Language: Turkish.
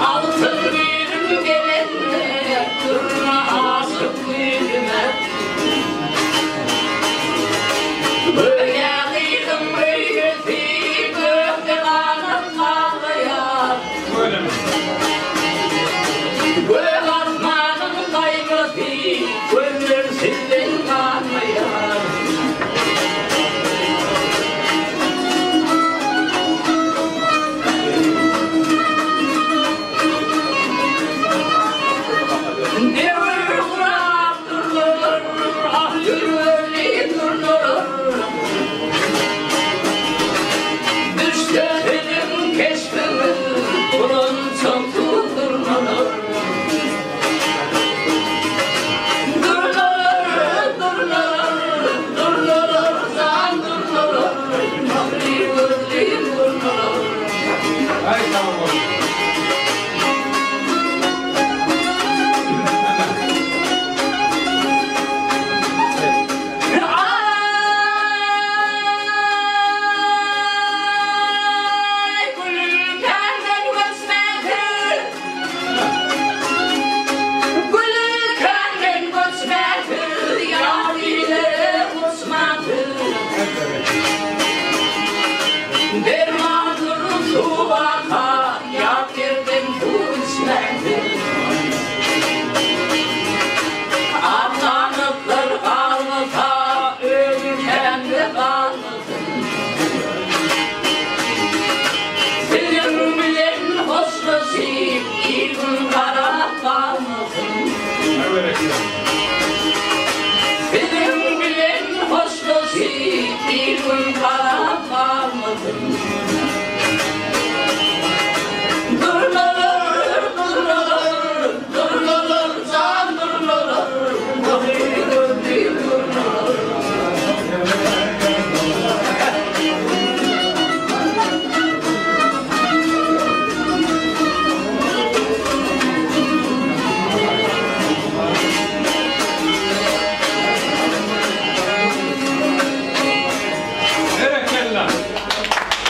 Altın bir gelenle durma aşık yüzüme. Böyle kıydım büyütü gökte kanat ağlayan. Gök asmanın kaygısı gönlüm sizden kanmayan. Devir kurak durulur, ah yürüli durulur. Düştü benim keşfimi, bunun çok tutturulur. Ay tamam oğlum. Benim bilen hoşlusu bir gün kara kalmadım.